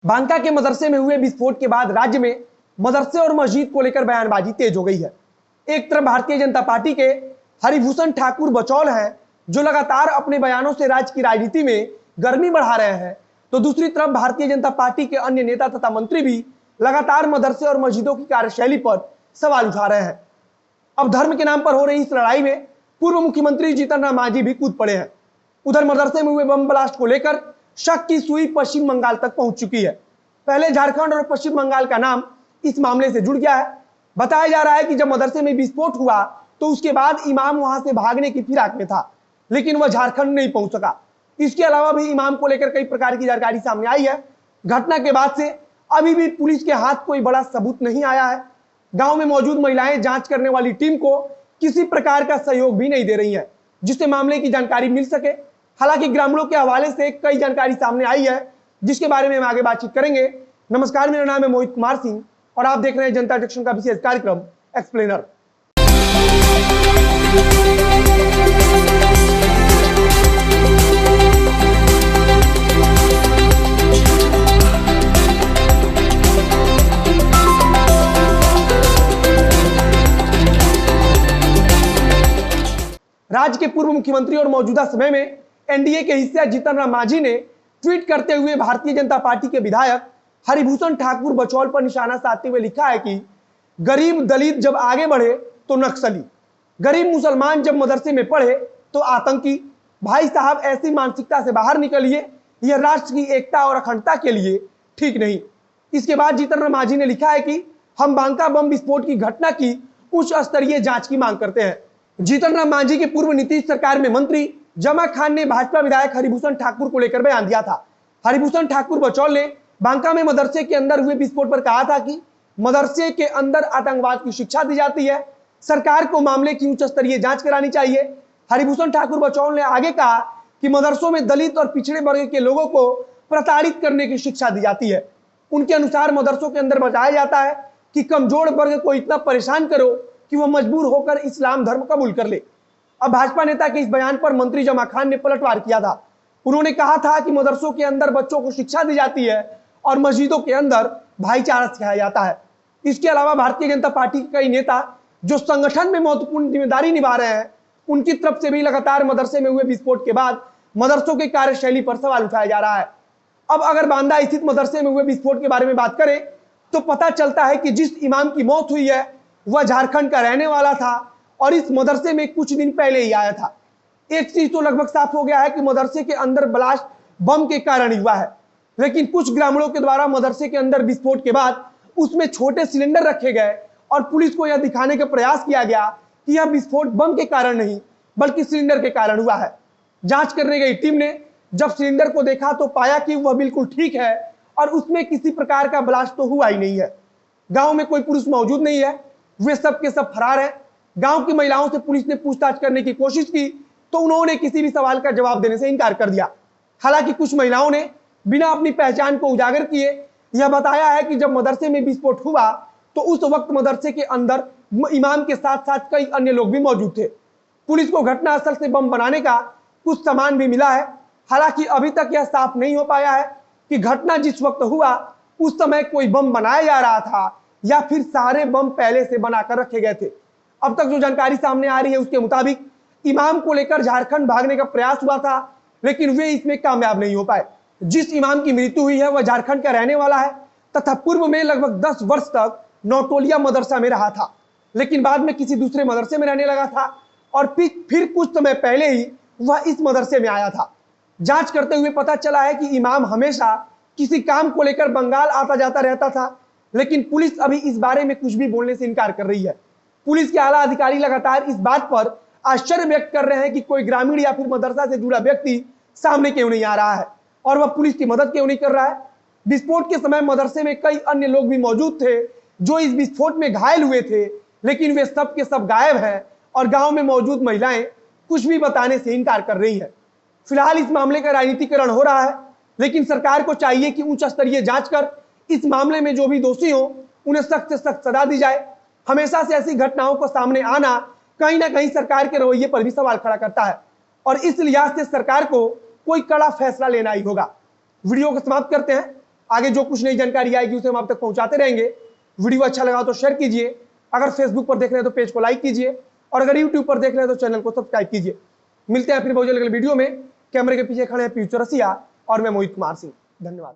बांका के मदरसे में हुए विस्फोट के बाद राज्य में मदरसे और मस्जिद को लेकर बयानबाजी तेज हो गई है। एक तरफ भारतीय जनता पार्टी के हरिभूषण ठाकुर बचौल हैं, जो लगातार अपने बयानों से राज्य की राजनीति में गर्मी बढ़ा रहे हैं, तो दूसरी तरफ भारतीय जनता पार्टी के अन्य नेता तथा मंत्री भी लगातार मदरसे और मस्जिदों की कार्यशैली पर सवाल उठा रहे हैं। अब धर्म के नाम पर हो रही इस लड़ाई में पूर्व मुख्यमंत्री जीतन राम मांझी भी कूद पड़े हैं। उधर मदरसे में हुए बम ब्लास्ट को लेकर शक की सुई पश्चिम बंगाल तक पहुंच चुकी है। पहले झारखंड और पश्चिम बंगाल का नाम इस मामले से जुड़ गया है। बताया जा रहा है कि जब मदरसे में विस्फोट हुआ तो उसके बाद इमाम वहां से भागने की फिराक में था, लेकिन वह झारखंड नहीं पहुंच सका। इसके अलावा भी इमाम को लेकर कई प्रकार की जानकारी सामने आई है। घटना के बाद से अभी भी पुलिस के हाथ कोई बड़ा सबूत नहीं आया है। गांव में मौजूद महिलाएं जांच करने वाली टीम को किसी प्रकार का सहयोग भी नहीं दे रही है, जिससे मामले की जानकारी मिल सके। हालांकि ग्रामीणों के हवाले से कई जानकारी सामने आई है, जिसके बारे में हम आगे बातचीत करेंगे। नमस्कार, मेरा नाम है मोहित कुमार सिंह और आप देख रहे हैं जनता जंक्शन का विशेष कार्यक्रम एक्सप्लेनर। राज्य के पूर्व मुख्यमंत्री और मौजूदा समय में एनडीए के हिस्सा जीतन राम मांझी ने ट्वीट करते हुए भारतीय जनता पार्टी के विधायक हरिभूषण ठाकुर बचौल पर निशाना साधते हुए लिखा है कि गरीब दलित जब आगे बढ़े तो नक्सली, गरीब मुसलमान जब मदरसे में पढ़े तो आतंकी। भाई साहब, ऐसी मानसिकता से बाहर निकलिए, यह राष्ट्र की एकता और अखंडता के लिए ठीक नहीं। इसके बाद जीतन राम मांझी ने लिखा है कि हम बांका बम विस्फोट की घटना की उच्च स्तरीय जांच की मांग करते हैं। जीतन राम मांझी के पूर्व नीतीश सरकार में मंत्री जमा खान ने भाजपा विधायक हरिभूषण ठाकुर को लेकर बयान दिया था। हरिभूषण ठाकुर बचौल ने बांका में मदरसे के अंदर हुए विस्फोट पर कहा था कि मदरसे के अंदर आतंकवाद की शिक्षा दी जाती है, सरकार को मामले की उच्च स्तरीय जांच करानी चाहिए। हरिभूषण ठाकुर बचौल ने आगे कहा कि मदरसों में दलित और पिछड़े वर्ग के लोगों को प्रताड़ित करने की शिक्षा दी जाती है। उनके अनुसार मदरसों के अंदर बताया जाता है कि कमजोर वर्ग को इतना परेशान करो कि वह मजबूर होकर इस्लाम धर्म कबूल कर ले। अब भाजपा नेता के इस बयान पर मंत्री जमा खान ने पलटवार किया था। उन्होंने कहा था कि मदरसों के अंदर बच्चों को शिक्षा दी जाती है और मस्जिदों के अंदर भाईचारा सिखाया जाता है। इसके अलावा भारतीय जनता पार्टी के कई नेता जो संगठन में महत्वपूर्ण जिम्मेदारी निभा रहे हैं, उनकी तरफ से भी लगातार मदरसे में हुए विस्फोट के बाद मदरसों की कार्यशैली पर सवाल उठाया जा रहा है। अब अगर बांदा स्थित मदरसे में हुए विस्फोट के बारे में बात करें तो पता चलता है कि जिस इमाम की मौत हुई है वह झारखंड का रहने वाला था और इस मदरसे में कुछ दिन पहले ही आया था। एक चीज तो लगभग साफ हो गया है कि मदरसे के अंदर ब्लास्ट बम के कारण हुआ है, लेकिन कुछ ग्रामीणों के द्वारा मदरसे के अंदर विस्फोट के बाद उसमें छोटे सिलेंडर रखे गए और पुलिस को यह दिखाने का प्रयास किया गया कि यह विस्फोट बम के कारण नहीं बल्कि सिलेंडर के कारण हुआ है। जांच करने गई टीम ने जब सिलेंडर को देखा तो पाया कि वह बिल्कुल ठीक है और उसमें किसी प्रकार का ब्लास्ट तो हुआ ही नहीं है। गांव में कोई पुरुष मौजूद नहीं है, वे सब के सब फरार हैं। गांव की महिलाओं से पुलिस ने पूछताछ करने की कोशिश की तो उन्होंने किसी भी सवाल का जवाब देने से इनकार कर दिया। हालांकि कुछ महिलाओं ने बिना अपनी पहचान को उजागर किए यह बताया है कि जब मदरसे में विस्फोट हुआ तो उस वक्त मदरसे के अंदर इमाम के साथ साथ कई अन्य लोग भी मौजूद थे। पुलिस को घटनास्थल से बम बनाने का कुछ सामान भी मिला है। हालांकि अभी तक यह साफ नहीं हो पाया है कि घटना जिस वक्त हुआ उस समय कोई बम बनाया जा रहा था या फिर सारे बम पहले से बनाकर रखे गए थे। अब तक जो जानकारी सामने आ रही है उसके मुताबिक इमाम को लेकर झारखंड भागने का प्रयास हुआ था, लेकिन वे इसमें कामयाब नहीं हो पाए। जिस इमाम की मृत्यु हुई है वह झारखंड का रहने वाला है तथा पूर्व में लगभग 10 वर्ष तक नौटोलिया मदरसा में रहा था, लेकिन बाद में किसी दूसरे मदरसे में रहने लगा था और फिर कुछ समय पहले ही वह इस मदरसे में आया था। जांच करते हुए पता चला है कि इमाम हमेशा किसी काम को लेकर बंगाल आता जाता रहता था, लेकिन पुलिस अभी इस बारे में कुछ भी बोलने से इनकार कर रही है। पुलिस के आला अधिकारी लगातार इस बात पर आश्चर्य व्यक्त कर रहे हैं कि कोई ग्रामीण या फिर मदरसा से जुड़ा व्यक्ति सामने क्यों नहीं आ रहा है और वह पुलिस की मदद क्यों नहीं कर रहा है। विस्फोट के समय मदरसे में कई अन्य लोग भी मौजूद थे जो इस विस्फोट में घायल हुए थे, लेकिन वे सब के सब गायब हैं और गांव में मौजूद महिलाएं कुछ भी बताने से इनकार कर रही है। फिलहाल इस मामले का राजनीतिकरण हो रहा है, लेकिन सरकार को चाहिए कि उच्च स्तरीय जांच कर इस मामले में जो भी दोषी हो उन्हें सख्त से सख्त सजा दी जाए। हमेशा से ऐसी घटनाओं को सामने आना कहीं ना कहीं सरकार के रवैये पर भी सवाल खड़ा करता है और इस लिहाज से सरकार को कोई कड़ा फैसला लेना ही होगा। वीडियो को समाप्त करते हैं। आगे जो कुछ नई जानकारी आएगी उसे हम आप तक पहुंचाते रहेंगे। वीडियो अच्छा लगा तो शेयर कीजिए, अगर फेसबुक पर देख रहे हैं तो पेज को लाइक कीजिए, और अगर यूट्यूब पर देख रहे हैं तो चैनल को सब्सक्राइब कीजिए। मिलते हैं फिर बहुत जल्द अगले वीडियो में। कैमरे के पीछे खड़े हैं पीयूष चौरसिया और मैं मोहित कुमार सिंह। धन्यवाद।